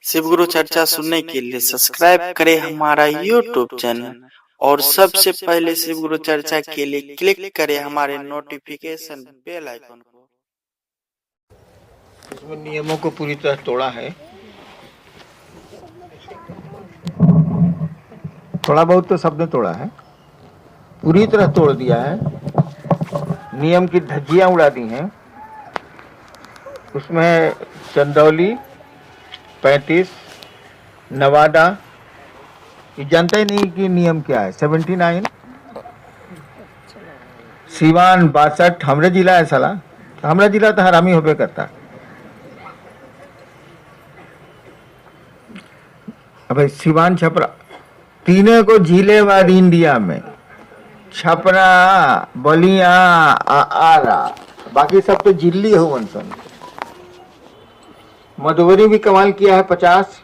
शिव गुरु चर्चा सुनने के लिए सब्सक्राइब करें हमारा यूट्यूब चैनल और सबसे पहले शिव गुरु चर्चा के लिए क्लिक करें हमारे नोटिफिकेशन बेल आइकन को। इसमें नियमों को पूरी तरह तोड़ा है, थोड़ा बहुत तो सबने तोड़ा है, पूरी तरह तोड़ दिया है। नियम की धज्जियां उड़ा दी हैं। उसमें चंदौली 35 नवादा ये जानता ही नहीं कि नियम क्या है। 79 सीवान 62 हमरे जिला है साला, हमारा जिला तो हरामी होबे करता। अब सीवान छपरा तीनों को जिलेवार इंडिया में, छपरा बलिया आरा, बाकी सब तो जिल्ली हो वंशन। मधुबनी भी कमाल किया है 50,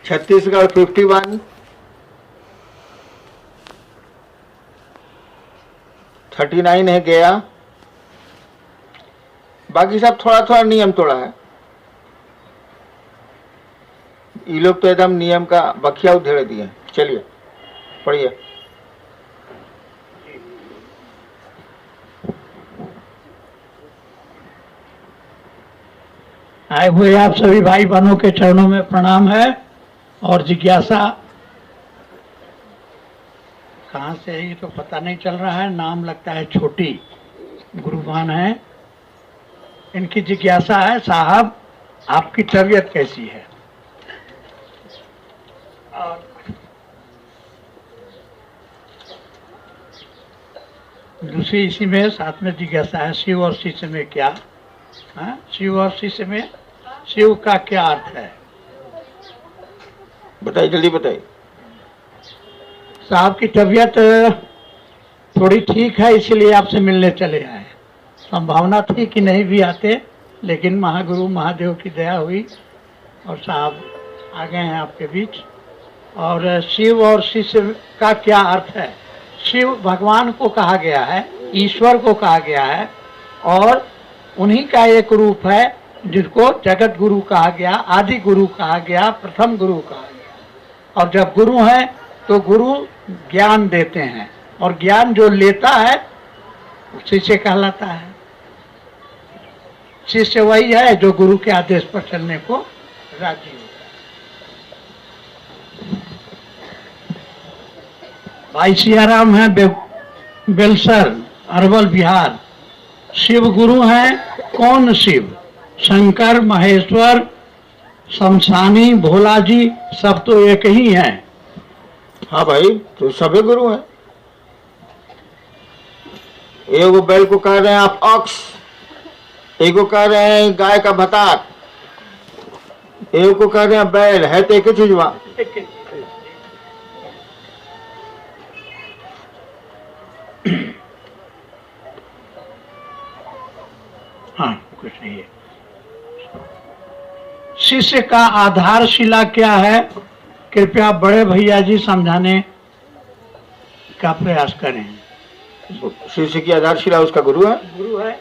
छत्तीसगढ़ 51, 39 है गया। बाकी सब थोड़ा थोड़ा नियम तोड़ा है। ये लोग तो एकदम नियम का बखिया उधेड़ दिए। चलिए पढ़िए। आए हुए आप सभी भाई बहनों के चरणों में प्रणाम है। और जिज्ञासा कहाँ से है ये तो पता नहीं चल रहा है। नाम लगता है छोटी, गुरुवान है। इनकी जिज्ञासा है, साहब आपकी तबीयत कैसी है? और दूसरी इसी में साथ में जिज्ञासा है, शिव और शिष्य में क्या? हाँ, शिव और शिष्य में शिव का क्या अर्थ है? बताइए, जल्दी बताइए। साहब की तबीयत थोड़ी ठीक है, इसलिए आपसे मिलने चले आए। संभावना थी कि नहीं भी आते, लेकिन महागुरु महादेव की दया हुई और साहब आ गए हैं आपके बीच। और शिव और शिष्य का क्या अर्थ है? शिव भगवान को कहा गया है, ईश्वर को कहा गया है, और उन्हीं का एक रूप है जिसको जगत गुरु कहा गया, आदि गुरु कहा गया, प्रथम गुरु कहा गया। और जब गुरु हैं तो गुरु ज्ञान देते हैं, और ज्ञान जो लेता है वो शिष्य कहलाता है। शिष्य वही है जो गुरु के आदेश पर चलने को राजी होता है। भाई सियाराम है बेलसर अरवल बिहार। शिव गुरु हैं। कौन शिव? शंकर, महेश्वर, शमशानी, भोला जी, सब तो एक ही हैं। हाँ भाई, तो सभी गुरु हैं। एगो बैल को कह रहे हैं आप ऑक्स, एगो कह रहे हैं गाय का भताक, एगो को कह रहे हैं बैल, है तो एक ही चीज वहां। हाँ, कुछ नहीं है। शिष्य का आधारशिला क्या है? कृपया बड़े भैया जी समझाने का प्रयास करें। शिष्य की आधारशिला उसका गुरु है। गुरु है।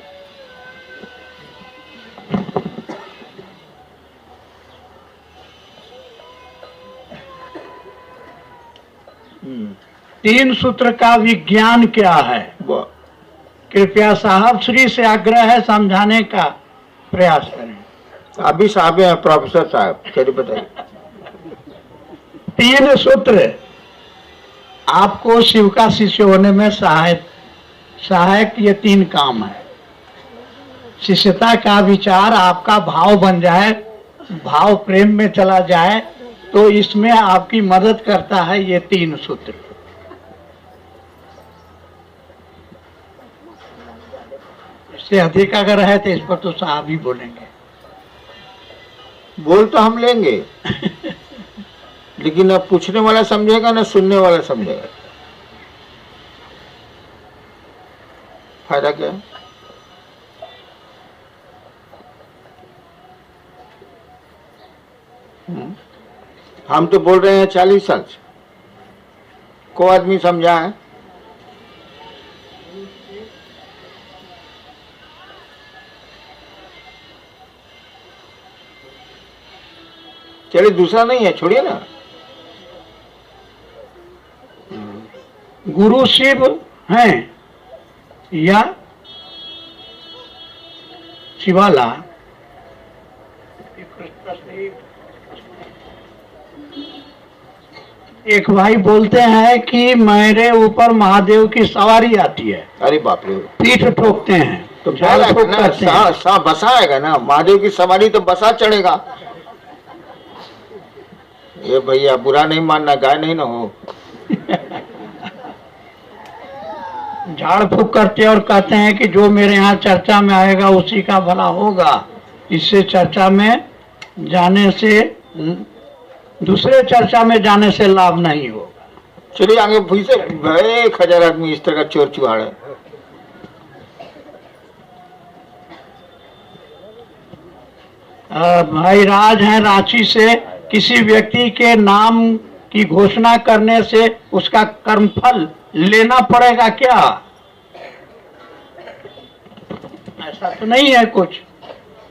तीन सूत्र का विज्ञान क्या है? कृपया साहब श्री से आग्रह है, समझाने का प्रयास करें। अभी साहब हैं, प्रोफेसर साहब, चलिए बताइए। तीन सूत्र आपको शिव का शिष्य होने में सहायक ये तीन काम है। शिष्यता का विचार आपका भाव बन जाए, भाव प्रेम में चला जाए, तो इसमें आपकी मदद करता है ये तीन सूत्र। इससे अधिक अगर है तो इस पर तो साहब ही बोलेंगे। बोल तो हम लेंगे लेकिन अब पूछने वाला समझेगा ना सुनने वाला समझेगा। फायदा क्या है? हम तो बोल रहे हैं 40 साल से, को आदमी समझा है। चलिए दूसरा नहीं है, छोड़िए ना। गुरु शिव हैं या शिवाला? एक भाई बोलते हैं कि मेरे ऊपर महादेव की सवारी आती है, अरे बाप रे, पीठ ठोकते हैं तो झाड़ फूक करते हैं। बसा आएगा ना, महादेव की सवारी तो बसा चढ़ेगा। ये भैया बुरा नहीं मानना, गाय नहीं ना हो। झाड़ फूक करते और कहते हैं कि जो मेरे यहाँ चर्चा में आएगा उसी का भला होगा, इससे चर्चा में जाने से, दूसरे चर्चा में जाने से लाभ नहीं होगा। चलिए आगे, फिर से 1000 आदमी इस तरह का चोर चुहाड़ है। भाई राज हैं रांची से, किसी व्यक्ति के नाम की घोषणा करने से उसका कर्मफल लेना पड़ेगा क्या? ऐसा तो नहीं है कुछ।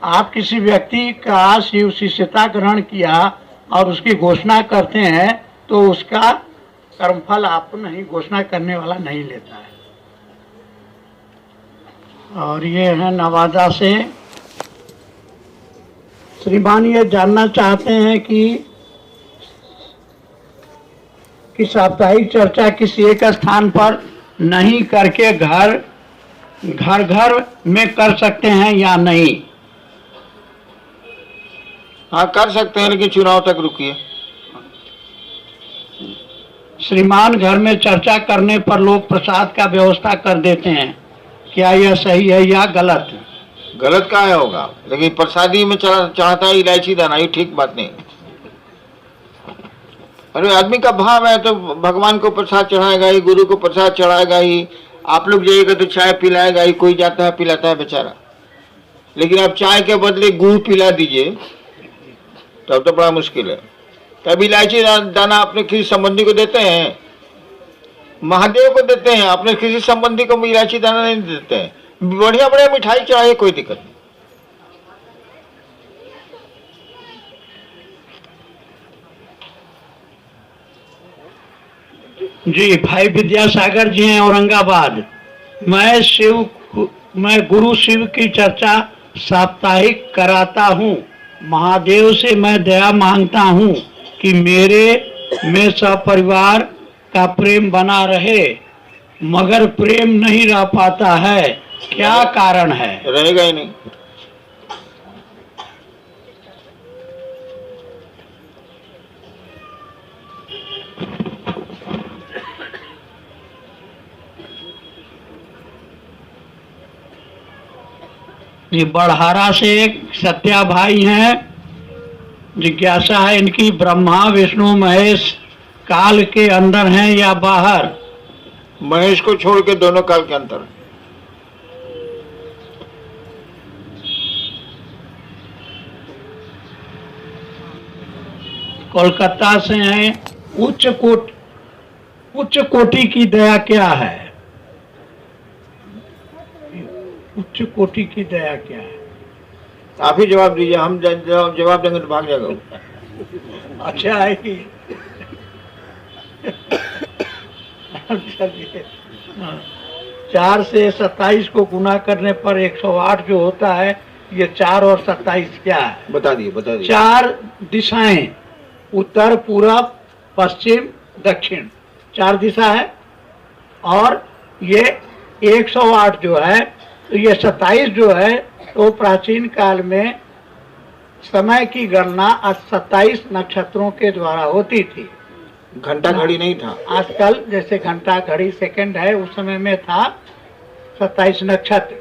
आप किसी व्यक्ति का शिव शिष्यता ग्रहण किया और उसकी घोषणा करते हैं तो उसका कर्मफल आपको नहीं, घोषणा करने वाला नहीं लेता है। और ये है नवादा से, श्रीमान ये जानना चाहते हैं कि साप्ताहिक चर्चा किसी एक स्थान पर नहीं करके घर में कर सकते हैं या नहीं? हाँ कर सकते हैं, लेकिन चुनाव तक रुकिए। श्रीमान घर में चर्चा करने पर लोग प्रसाद का व्यवस्था कर देते हैं, क्या यह सही है या गलत? गलत का होगा, लेकिन प्रसादी में चाहता है इलायची दाना, ये ठीक बात नहीं। अरे आदमी का भाव है तो भगवान को प्रसाद चढ़ाएगा ही, गुरु को प्रसाद चढ़ाएगा ही। आप लोग जाइएगा तो चाय पिलाएगा ही, कोई जाता है पिलाता है बेचारा। लेकिन आप चाय के बदले गुड़ पिला दीजिए तब तो बड़ा मुश्किल है। तब इलायची दाना अपने किसी संबंधी को देते हैं, महादेव को देते हैं, अपने किसी संबंधी को इलायची दाना नहीं देते हैं। बढ़िया बढ़िया मिठाई चढ़ाइए, कोई दिक्कत नहीं। जी भाई विद्यासागर जी हैं औरंगाबाद। मैं गुरु शिव की चर्चा साप्ताहिक कराता हूँ। महादेव से मैं दया मांगता हूँ कि मेरे में सपरिवार का प्रेम बना रहे, मगर प्रेम नहीं रह पाता है, क्या कारण है? रहेगा ही नहीं। ये बड़हारा से एक सत्या भाई हैं, जिज्ञासा है इनकी, ब्रह्मा विष्णु महेश काल के अंदर हैं या बाहर? महेश को छोड़ के दोनों काल के अंतर। कोलकाता से हैं, उच्च कोटि की दया क्या है? उच्च कोटि की दया क्या है? आप ही जवाब दीजिए, हम जवाब देंगे तो भाग जाएगा। अच्छा है कि 4 से 27 को गुना करने पर 108 जो होता है, ये 4 और 27 क्या है? बता दिए 4 दिशाएं, उत्तर पूरब पश्चिम दक्षिण, 4 दिशा है। और ये 108 जो है, तो ये 27 जो है, तो प्राचीन काल में समय की गणना 27 नक्षत्रों के द्वारा होती थी। घंटा घड़ी नहीं था। आजकल जैसे घंटा घड़ी सेकंड है, उस समय में था 27 नक्षत्र।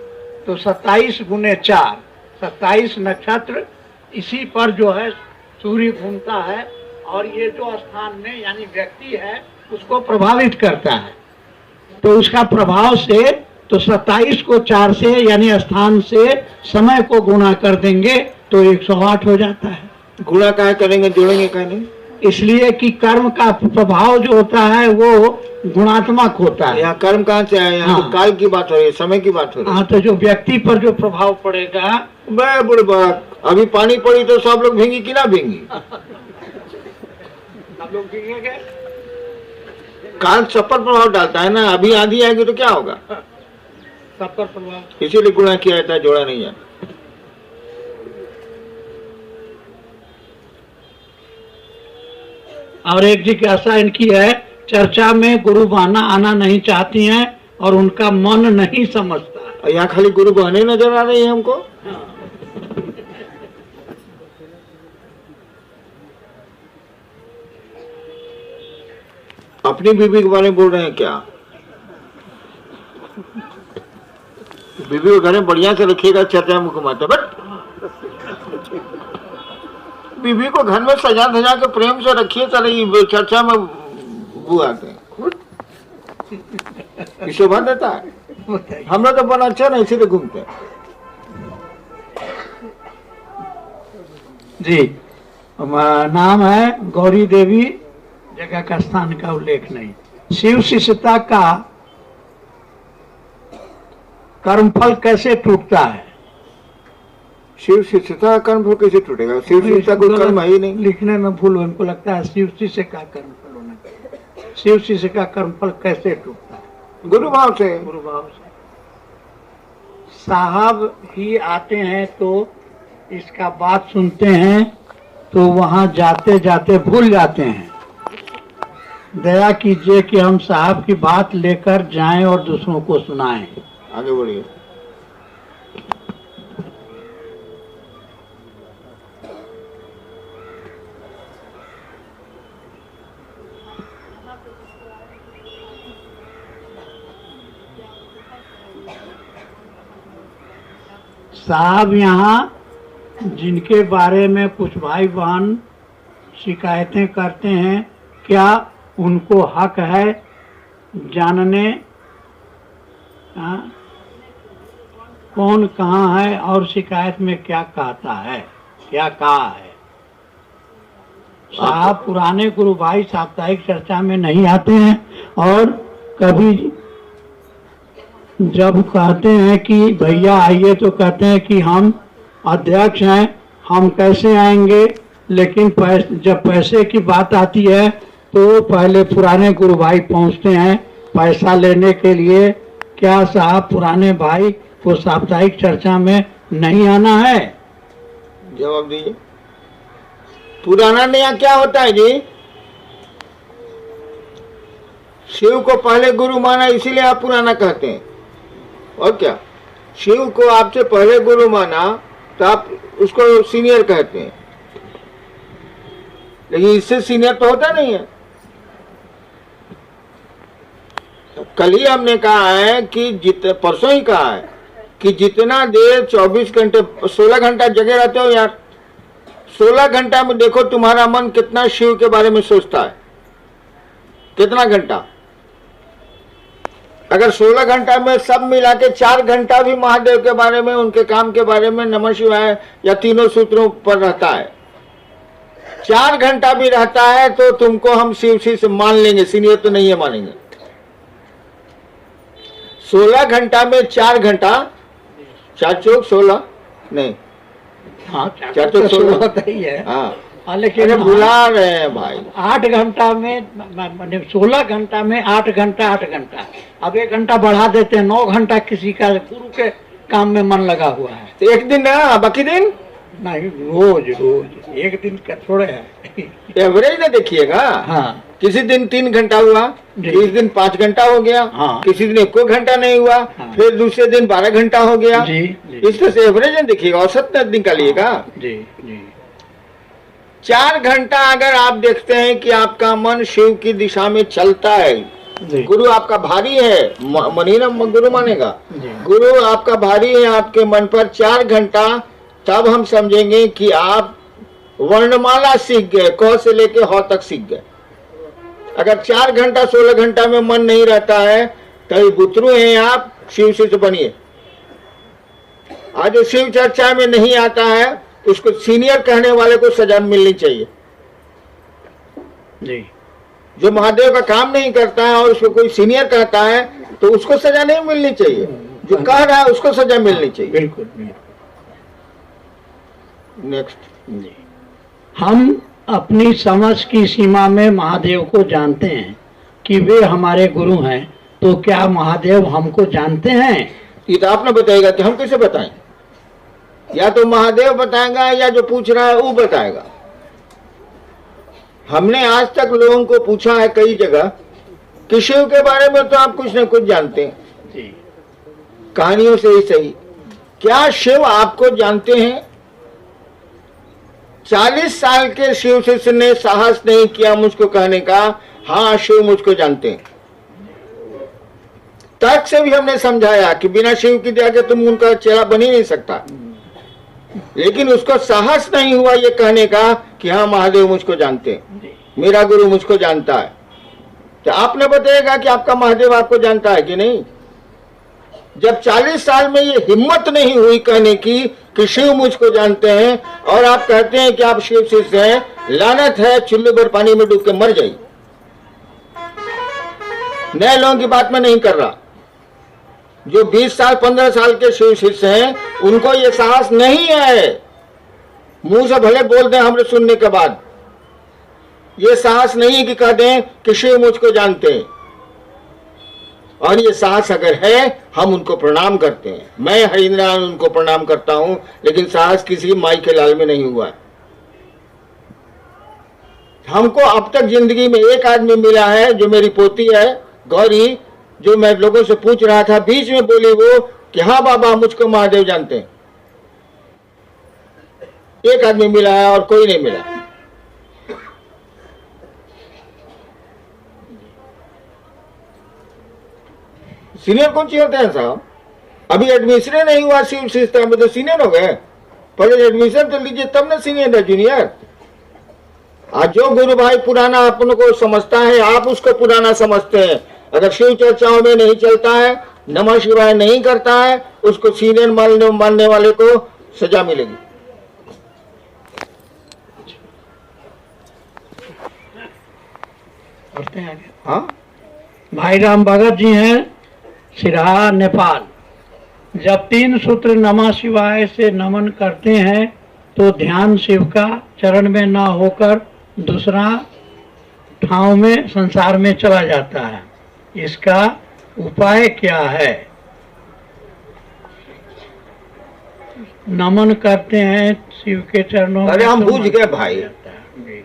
तो 27 गुने 4, 27 नक्षत्र, इसी पर जो है सूर्य घूमता है और ये जो स्थान में यानी व्यक्ति है उसको प्रभावित करता है। तो उसका प्रभाव से तो 27 को 4 से यानी स्थान से समय को गुणा कर देंगे तो 108 हो जाता है। गुणा काहे करेंगे, जोड़ेंगे काहे नहीं? इसलिए कि कर्म का प्रभाव जो होता है वो गुणात्मक होता है। यहाँ कर्म कहाँ से आया? यहाँ तो काल की बात हो रही है, समय की बात हो रही है। हाँ, तो जो व्यक्ति पर जो प्रभाव पड़ेगा, बड़े बुढ़ बात। अभी पानी पड़ी तो सब लोग भींगी कि ना भींगी? आप लोग जिएंगे। काल सब पर प्रभाव डालता है ना, अभी आंधी आएगी तो क्या होगा, सब पर प्रभाव। इसीलिए गुणा किया जाता है, जोड़ा नहीं है। और एक जिज्ञासा इनकी है, चर्चा में गुरु बहना आना नहीं चाहती हैं और उनका मन नहीं समझता। और यहाँ खाली गुरु बहने नजर आ रही है हमको। अपनी बीबी के बारे में बोल रहे हैं क्या? बीबी को घर में बढ़िया से रखिएगा, चर्चा में घुमाते। बट बीबी को घर में सजा धजा के प्रेम से रखिए, चले चर्चा में बुआ के शोभा देता है। हम लोग तो बड़ा अच्छा नहीं, इसीलिए घूमते हैं। जी, नाम है गौरी देवी, जगह का स्थान का उल्लेख नहीं। शिव शिष्यता का कर्मफल कैसे टूटता है? शिव शिष्यता कर्म फल कैसे टूटेगा? शिव शिष्यता कोई कर्म है ही नहीं। लिखने में भूल, उनको लगता है शिव शिष्य का कर्मफल होना चाहिए। शिव शिष्य का कर्मफल कैसे टूटता है? गुरु भाव से। गुरु भाव से। साहब ही आते हैं तो इसका बात सुनते हैं तो वहां जाते जाते भूल जाते हैं। दया कीजिए कि हम साहब की बात लेकर जाएं और दूसरों को सुनाएं। आगे बढ़िए। साहब यहाँ जिनके बारे में कुछ भाई बहन शिकायतें करते हैं, क्या उनको हक है जानने कौन कहाँ है और शिकायत में क्या कहता है, क्या कहा है? साहब पुराने गुरु भाई साप्ताहिक चर्चा में नहीं आते हैं और कभी जब कहते हैं कि भैया आइए तो कहते हैं कि हम अध्यक्ष हैं, हम कैसे आएंगे। लेकिन जब पैसे की बात आती है तो पहले पुराने गुरु भाई पहुंचते हैं पैसा लेने के लिए। क्या साहब पुराने भाई को साप्ताहिक चर्चा में नहीं आना है? जवाब दीजिए। पुराना नया क्या होता है जी? शिव को पहले गुरु माना, इसीलिए आप पुराना कहते हैं। और क्या, शिव को आपसे पहले गुरु माना तो आप उसको सीनियर कहते हैं, लेकिन इससे सीनियर तो होता नहीं है। कल ही हमने कहा है कि परसों ही कहा है कि जितना देर 24 घंटे 16 घंटा जगे रहते हो यार, 16 घंटा में देखो तुम्हारा मन कितना शिव के बारे में सोचता है, कितना घंटा। अगर 16 घंटा में सब मिला के 4 घंटा भी महादेव के बारे में, उनके काम के बारे में, नमः शिवाय या तीनों सूत्रों पर रहता है, 4 घंटा भी रहता है तो तुमको हम शिव से मान लेंगे, सीनियर तो नहीं है मानेंगे। 16 घंटा में 4 घंटा, 4 चौक 16 नहीं, हाँ 4 चौक 16 होता ही है। हाँ, लेकिन भुला रहे हैं भाई। 8 घंटा में 16 घंटा में 8 घंटा 8 घंटा, अब 1 घंटा बढ़ा देते हैं, 9 घंटा किसी का गुरु के काम में मन लगा हुआ है। तो एक दिन ना, बाकी दिन नहीं, रोज रोज, एक दिन का थोड़े है। एवरेज ना देखिए। हाँ, किसी दिन 3 घंटा हुआ, किसी दिन 5 घंटा हो गया, हाँ। किसी दिन 1 घंटा नहीं हुआ, हाँ। फिर दूसरे दिन 12 घंटा हो गया। जी, जी। इस तरह से एवरेज देखिएगा, औसत निकालिएगा। जी जी। 4 घंटा अगर आप देखते हैं कि आपका मन शिव की दिशा में चलता है, गुरु आपका भारी है, मन ही ना गुरु मानेगा। गुरु आपका भारी है आपके मन पर 4 घंटा, तब हम समझेंगे कि आप वर्णमाला सीख गए, क से लेके ह तक सीख गए। अगर 4 घंटा 16 घंटा में मन नहीं रहता है तो बुतरू हैं आप, शिव से बनिए। आज जो शिव चर्चा में नहीं आता है उसको सीनियर कहने वाले को सजा मिलनी चाहिए। जी। जो महादेव का काम नहीं करता है और उसको कोई सीनियर कहता है तो उसको सजा नहीं मिलनी चाहिए, जो कह रहा है उसको सजा मिलनी चाहिए। बिल्कुल। नेक्स्ट। हम अपनी समझ की सीमा में महादेव को जानते हैं कि वे हमारे गुरु हैं, तो क्या महादेव हमको जानते हैं? ये तो आपने बताएगा कि हम कैसे बताएं? या तो महादेव बताएगा या जो पूछ रहा है वो बताएगा। हमने आज तक लोगों को पूछा है कई जगह कि शिव के बारे में तो आप कुछ न कुछ जानते हैं, कहानियों से ही सही, क्या शिव आपको जानते हैं? 40 साल के शिव शिष्य ने साहस नहीं किया मुझको कहने का हाँ शिव मुझको जानते हैं। तर्क से भी हमने समझाया कि बिना शिव की दया के तुम उनका चेहरा बन ही नहीं सकता, लेकिन उसको साहस नहीं हुआ ये कहने का कि हाँ महादेव मुझको जानते हैं, मेरा गुरु मुझको जानता है। तो आपने बताएगा कि आपका महादेव आपको जानता है कि नहीं? जब 40 साल में ये हिम्मत नहीं हुई कहने की कि शिव मुझको जानते हैं, और आप कहते हैं कि आप शिव शिष्य हैं, लानत है, चुल्लू भर पानी में डूब के मर जाइए। नए लोगों की बात मैं नहीं कर रहा, जो 20 साल 15 साल के शिव शिष्य हैं उनको ये साहस नहीं है, मुंह से भले बोल दें हमने सुनने के बाद, ये साहस नहीं है कि कह दें कि शिव मुझको जानते हैं। और ये साहस अगर है हम उनको प्रणाम करते हैं, मैं हरिंद्र उनको प्रणाम करता हूं, लेकिन साहस किसी माई के लाल में नहीं हुआ है। हमको अब तक जिंदगी में एक आदमी मिला है जो मेरी पोती है गौरी, जो मैं लोगों से पूछ रहा था, बीच में बोली वो कि हाँ बाबा मुझको महादेव जानते हैं। एक आदमी मिला है और कोई नहीं मिला। सीनियर कौन सी होते हैं साहब? अभी एडमिशन नहीं हुआ शिव सिस्टम में तो सीनियर हो गए। पहले एडमिशन तो लीजिए तब ना सीनियर है जूनियर। आज जो गुरु भाई पुराना अपन को समझता है आप उसको पुराना समझते हैं। अगर शिव चर्चाओं में नहीं चलता है, नमः शिवाय नहीं करता है, उसको सीनियर मानने वाले को सजा मिलेगी। करते हैं आगे। हाँ, भाई राम भगत जी हैं, सिरहा नेपाल। जब 3 सूत्र नमः शिवाय से नमन करते हैं तो ध्यान शिव का चरण में ना होकर दूसरा ठाव में संसार में चला जाता है, इसका उपाय क्या है? नमन करते हैं शिव के चरणों अरे में हम तो बुझ गए भाई। जी।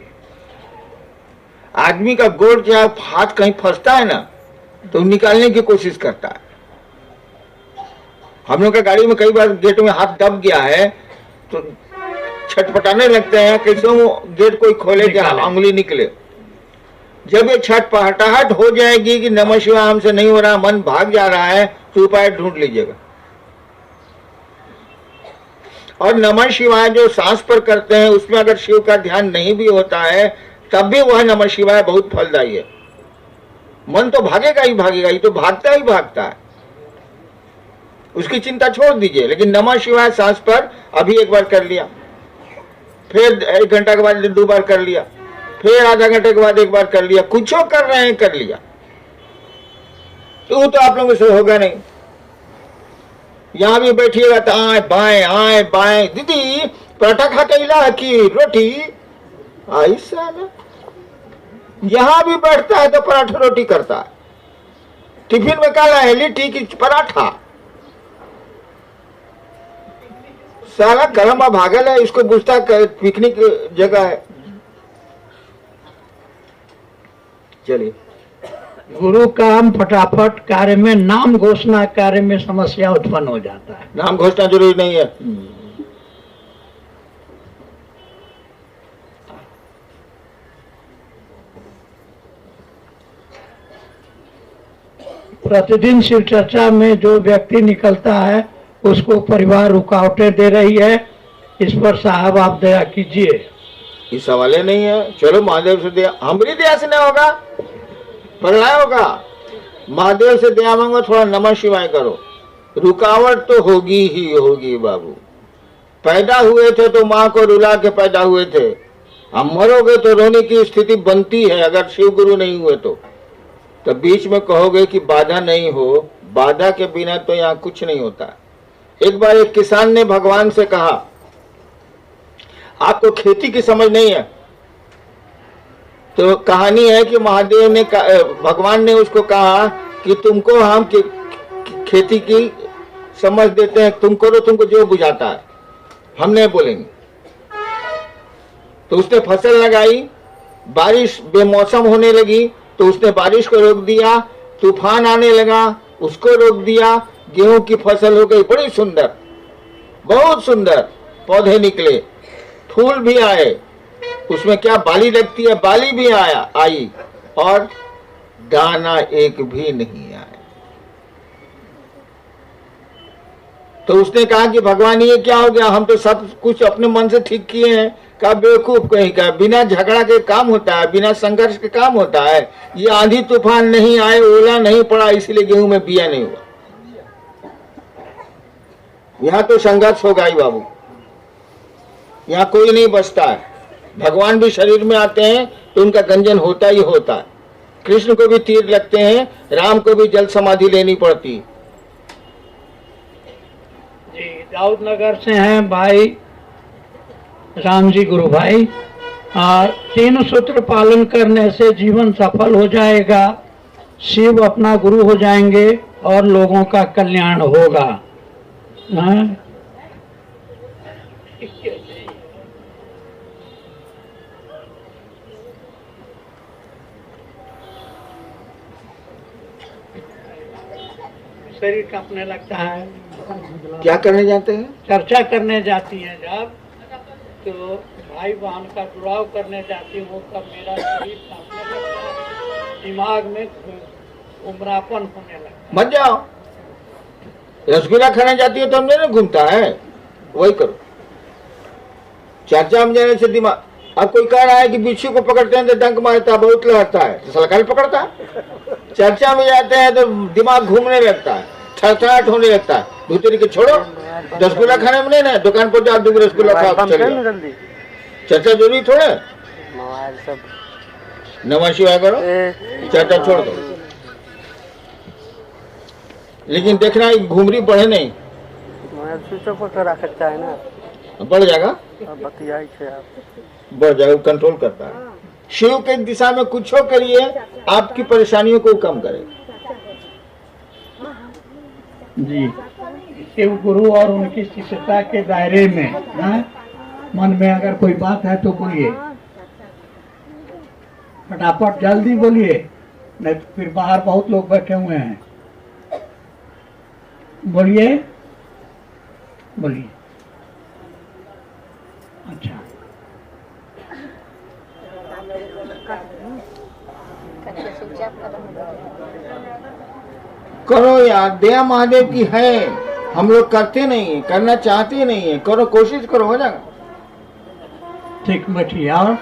आदमी का गोड़ या हाथ कहीं फंसता है ना तो निकालने की कोशिश करता है। हम लोग का गाड़ी में कई बार गेट में हाथ दब गया है तो छटपटाने लगते हैं, कैसे वो गेट कोई खोले क्या उंगली निकले। जब ये छटपटाहट हो जाएगी कि नमः शिवाय हमसे नहीं हो रहा, मन भाग जा रहा है, तो उपाय ढूंढ लीजिएगा। और नमः शिवाय जो सांस पर करते हैं उसमें अगर शिव का ध्यान नहीं भी होता है तब भी वह नमः शिवाय बहुत फलदायी है। मन तो भागेगा ही भागेगा, ये तो भागता ही भागता है, उसकी चिंता छोड़ दीजिए। लेकिन नमः शिवाय सांस पर अभी एक बार कर लिया, फिर 1 घंटा के बाद 2 बार कर लिया, फिर आधा घंटे के बाद 1 बार कर लिया, कुछ कर रहे हैं कर लिया, तो आप लोगों से होगा नहीं। यहां भी बैठिएगा तो आए बाएं, दीदी पराठा खा के इला की रोटी आई साला। यहां भी बैठता है तो पराठा रोटी करता है, टिफिन में काला है लिट्टी की पराठा। साला गरम भागल है, इसको बुझता पिकनिक जगह है। चलिए, गुरु काम फटाफट कार्य में, नाम घोषणा कार्य में समस्या उत्पन्न हो जाता है। नाम घोषणा जरूरी नहीं है। प्रतिदिन शिव चर्चा में जो व्यक्ति निकलता है उसको परिवार रुकावटें दे रही है, इस पर साहब आप दया कीजिए। ये सवाल ही नहीं है। चलो महादेव से दया, हमारी दया से नहीं होगा, पगला होगा। महादेव से दया मांगो, थोड़ा नमः शिवाय करो, रुकावट तो होगी ही होगी बाबू। पैदा हुए थे तो माँ को रुला के पैदा हुए थे, हम मरोगे तो रोने की स्थिति बनती है अगर शिव गुरु नहीं हुए तो बीच में कहोगे कि बाधा नहीं हो, बाधा के बिना तो यहाँ कुछ नहीं होता। एक बार एक किसान ने भगवान से कहा, आपको खेती की समझ नहीं है, तो कहानी है कि महादेव ने भगवान ने उसको कहा कि तुमको हम खेती की समझ देते हैं, तुम करो, तुमको जो बुझाता है, हम नहीं बोलेंगे। तो उसने फसल लगाई, बारिश बेमौसम होने लगी तो उसने बारिश को रोक दिया, तूफान आने लगा उसको रोक दिया, गेहूं की फसल हो गई बड़ी सुंदर, बहुत सुंदर, पौधे निकले, फूल भी आए, उसमें क्या बाली लगती है, बाली भी आई, और दाना एक भी नहीं आया। तो उसने कहा कि भगवान ये क्या हो गया, हम तो सब कुछ अपने मन से ठीक किए हैं। कहा बेवकूफ कहीं का, बिना झगड़ा के काम होता है, बिना संघर्ष के काम होता है। ये आंधी तूफान नहीं आए, ओला नहीं पड़ा, इसलिए गेहूं में बिया नहीं हुआ। यहाँ तो संघर्ष होगा ही बाबू, यहाँ कोई नहीं बचता है। भगवान भी शरीर में आते हैं तो उनका गंजन होता ही होता है। कृष्ण को भी तीर लगते हैं, राम को भी जल समाधि लेनी पड़ती। जी, दाऊद नगर से हैं भाई राम जी गुरु भाई। 3 सूत्र पालन करने से जीवन सफल हो जाएगा, शिव अपना गुरु हो जाएंगे और लोगों का कल्याण होगा। हाँ? शरीर कांपने लगता है। क्या करने जाते हैं? चर्चा करने जाती है जब, तो भाई बहन का जुड़ाव करने जाती हूँ तब मेरा शरीर कांपने लगता है, दिमाग में उम्रापन होने लगता है। मत जाओ, रसगुल्ला खाने जाती है तो हमने ना घूमता है, वही करो। चर्चा में जाने से दिमाग, अब कोई कह रहा है कि बिच्छू को पकड़ते हैं तो डंक मारता है, बहुत लहरता है, तो सलकाल पकड़ता है। चर्चा में जाते हैं तो दिमाग घूमने लगता है, थरथराहट होने लगता है। दूसरे के छोड़ो, रसगुल्ला खाने में नहीं ना, दुकान पर जाओ, 2 रसगुल्ला खा चले। चर्चा जरूरी थोड़ा, नमः शिवाय करो, चर्चा छोड़ दो। लेकिन देखना घुमरी बढ़े नहीं, रखता है ना, बढ़ जाएगा, बढ़ जाएगा, कंट्रोल करता है। शिव के दिशा में कुछ हो करिए, आपकी परेशानियों को कम करे। जी, शिव गुरु और उनकी शिष्यता के दायरे में मन में अगर कोई बात है तो बोलिए, फटाफट जल्दी बोलिए, नहीं तो फिर बाहर बहुत लोग बैठे हुए हैं। बोलिए बोलिए। अच्छा, करो यार, दया महादेव की है, हम लोग करते नहीं है, करना चाहते नहीं है, करो, कोशिश करो, हो जाएगा। ठीक बैठिए। और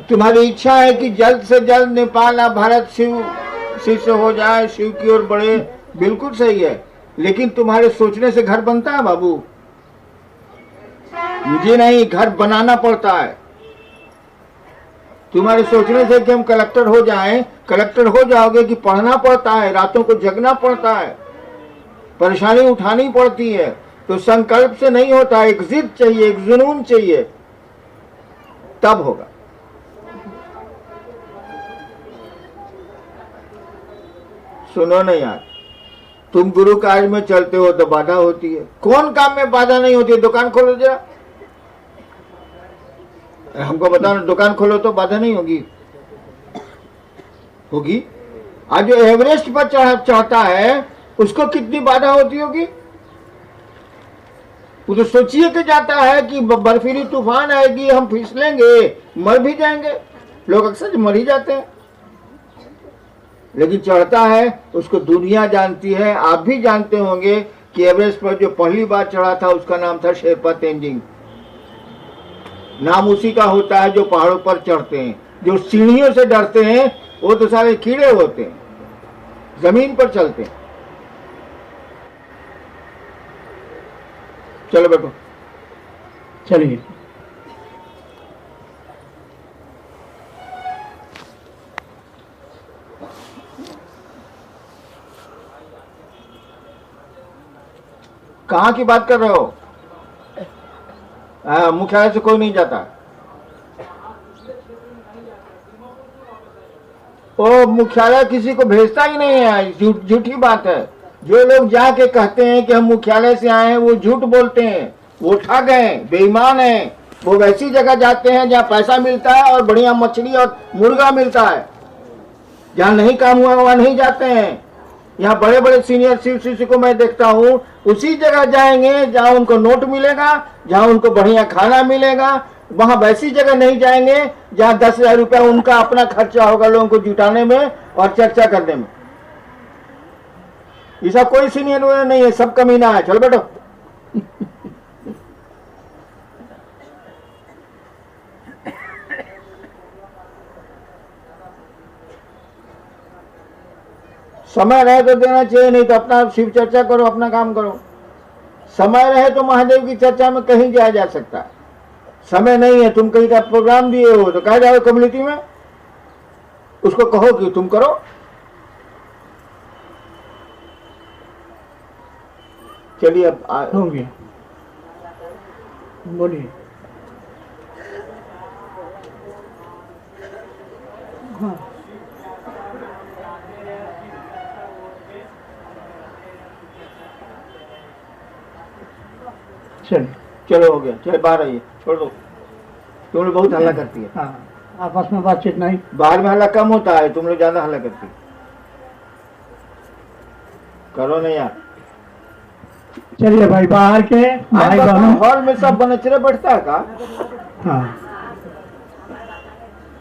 तुम्हारी इच्छा है कि जल्द से जल्द नेपाल और भारत शिव हो जाए, शिव की ओर बढ़े, बिल्कुल सही है। लेकिन तुम्हारे सोचने से घर बनता है बाबू, मुझे नहीं, घर बनाना पड़ता है। तुम्हारे सोचने से कि हम कलेक्टर हो जाएं, कलेक्टर हो जाओगे कि पढ़ना पड़ता है, रातों को जगना पड़ता है, परेशानी उठानी पड़ती है। तो संकल्प से नहीं होता, एक जिद चाहिए, एक जुनून चाहिए, तब होगा। सुनो ना यार, तुम गुरु कार्य में चलते हो तो बाधा होती है। कौन काम में बाधा नहीं होती है? दुकान खोलो जरा, हमको बताओ ना, दुकान खोलो तो बाधा नहीं होगी? होगी। आज जो एवरेस्ट पर चढ़ता है उसको कितनी बाधा होती होगी? वो तो सोचिए कि जाता है कि बर्फीली तूफान आएगी, हम फिसलेंगे, मर भी जाएंगे। लोग अक्सर मर ही जाते हैं, लेकिन चढ़ता है उसको दुनिया जानती है। आप भी जानते होंगे कि एवरेस्ट पर जो पहली बार चढ़ा था उसका नाम था शेरपा तेंजिंग। नाम उसी का होता है जो पहाड़ों पर चढ़ते हैं। जो सीढ़ियों से डरते हैं वो तो सारे कीड़े होते हैं, जमीन पर चलते हैं। चलो बैठो, चलिए। कहाँ की बात कर रहे हो? मुख्यालय से कोई नहीं जाता। ओ मुख्यालय किसी को भेजता ही नहीं है, झूठी बात है। जो लोग जाके कहते हैं कि हम मुख्यालय से आए हैं, वो झूठ बोलते हैं, वो ठग हैं, बेईमान हैं। वो वैसी जगह जाते हैं जहाँ पैसा मिलता है और बढ़िया मछली और मुर्गा मिलता है। जहाँ नहीं काम हुआ वहाँ नहीं जाते हैं। यहाँ बड़े बड़े सीनियर शिक्षक को मैं देखता हूँ, उसी जगह जाएंगे जहाँ उनको नोट मिलेगा, जहाँ उनको बढ़िया खाना मिलेगा। वहां वैसी जगह नहीं जाएंगे जहाँ 10,000 रुपया उनका अपना खर्चा होगा लोगों को जुटाने में और चर्चा करने में। ऐसा कोई सीनियर नहीं है, सब कमीना है। चलो बैठो। समय रहे तो देना चाहिए, नहीं तो अपना शिव चर्चा करो, अपना काम करो। समय रहे तो महादेव की चर्चा में कहीं जाया जा सकता है। समय नहीं है, तुम कहीं का प्रोग्राम दिए हो तो कहा जाओ कम्युनिटी में, उसको कहो कि तुम करो। चलिए अब हो गया, बोलिए। हाँ, चलिए। चलो हो गया, चलो बाहर आइए, छोड़ दो। तुम लोग बहुत हल्ला करती है। हाँ, आपस में बातचीत नहीं। बाहर में हल्ला कम होता है, तुम लोग ज्यादा हल्ला करती है। करो नहीं यार। चलिए भाई, बाहर के भाई बहनों। हॉल में सब बनचरे बैठता है का? हाँ,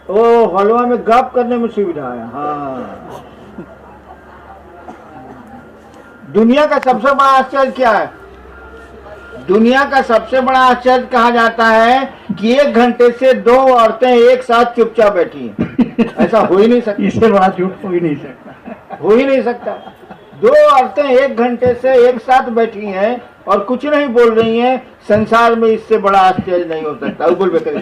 ओ हलवा में गप करने में सुविधा है। हाँ, दुनिया का सबसे बड़ा आश्चर्य क्या है? दुनिया का सबसे बड़ा आश्चर्य कहा जाता है कि 1 घंटे से 2 औरतें एक साथ चुपचाप बैठी हैं। ऐसा हो ही नहीं सकता। इससे बड़ा झूठ हो ही नहीं सकता। हो ही नहीं सकता। 2 औरतें 1 घंटे से एक साथ बैठी हैं और कुछ नहीं बोल रही हैं। संसार में इससे बड़ा आश्चर्य नहीं हो सकता। बोल बेकरी।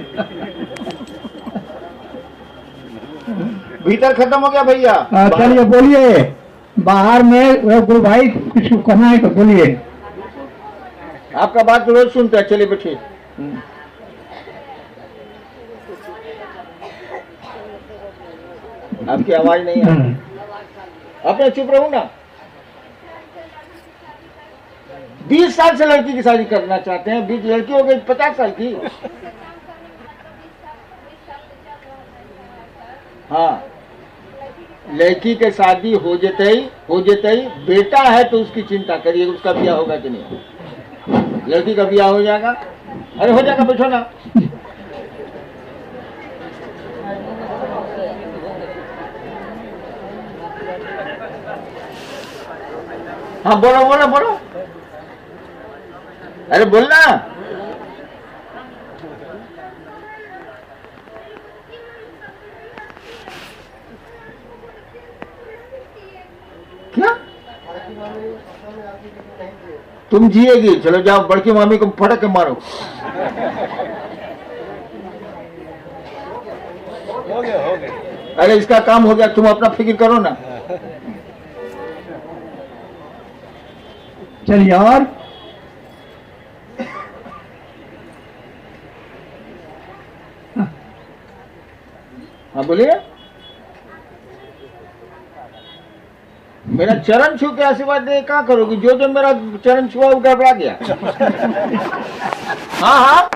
भीतर खत्म हो गया भैया। चलिए बोलिए। बाहर में गुरु भाई कुछ कहना है तो बोलिए। आपका बात रोज सुनता है। चलिए बैठिए। आपकी आवाज नहीं आ रही। अपने चुप रहो ना। 20 साल से लड़की की शादी करना चाहते हैं, 20 लड़की हो गई 50 साल की। हाँ, लड़की के शादी हो जेते ही। बेटा है तो उसकी चिंता करिए, उसका ब्याह होगा कि नहीं। लड़की का ब्याह हो जाएगा। अरे हो जाएगा, बैठो ना। हाँ बोलो बोलो बोलो। अरे बोलना। क्या तुम जिएगी? चलो जाओ, बड़की मामी को फटक के मारो। हो गया। अरे इसका काम हो गया, तुम अपना फिक्र करो ना। चलिए। और हाँ बोलिए। मेरा चरण छू के आशीर्वाद दे क्या करोगी? जो मेरा चरण छुआ वो गड़बड़ा गया। हाँ,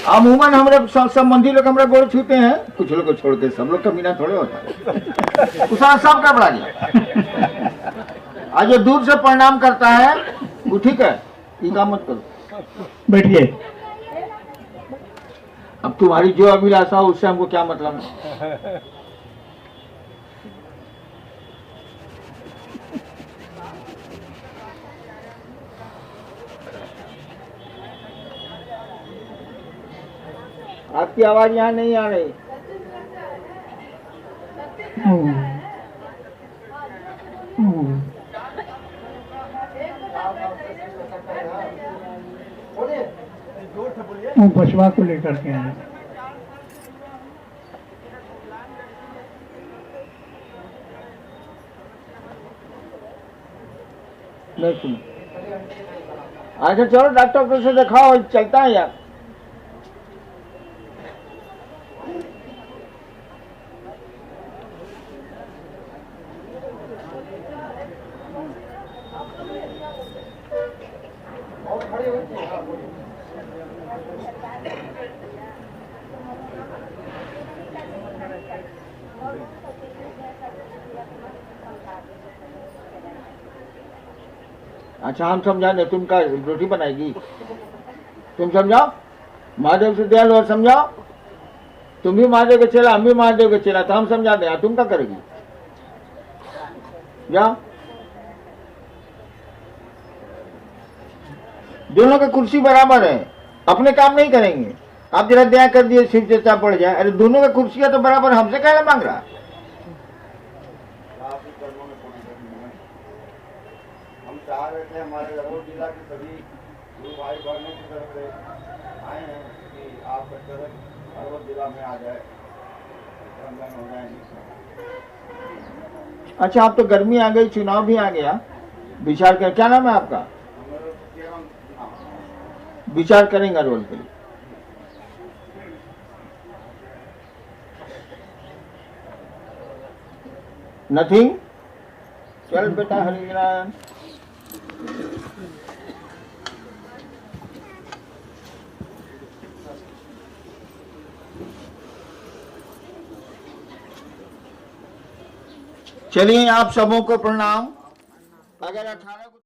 अमूमन हमारे संबंधी लोग हमारे गोड़ छूते हैं, कुछ लोग को छोड़ के। सब लोग का मीना थोड़े होता है। उसका सब गड़बड़ा गया। आज जो दूर से प्रणाम करता है वो ठीक है, ये काम मत करो। बैठिए। अब तुम्हारी जो अभिलाषा हो उससे हमको क्या मतलब है? आपकी आवाज यहाँ नहीं आ रही। बचवा को लेकर के आए। नहीं सुनो। अच्छा चलो डॉक्टर से दिखाओ, चलता है यार। अच्छा हम समझा नहीं, तुम का रोटी बनाएगी, तुम समझाओ, महादेव से दयालु और समझाओ। तुम भी महादेव के चेला, हम भी महादेव के चेला, तो हम समझा दे, तुम क्या करेगी? जाओ, दोनों की कुर्सी बराबर है, अपने काम नहीं करेंगे। आप जरा दया कर दिए शिव चर्चा पड़ जाए, अरे दोनों की कुर्सियां तो बराबर, हमसे कहना मांग रहा। हम चाह रहे थे हमारे जरूर जिला के सभी गुरु भाई बढ़ने की तरफ से आए हैं कि आपका चरण अरवल जिला में आ जाए, रंगन हो जाए। अच्छा अब तो गर्मी आ गई, चुनाव भी आ गया, विचार कर, क्या नाम है आपका? विचार करेंगे अरवल के लिए। नथिंग, चल बेटा हरिनारायण। चलिए आप सबों को प्रणाम। अगर 18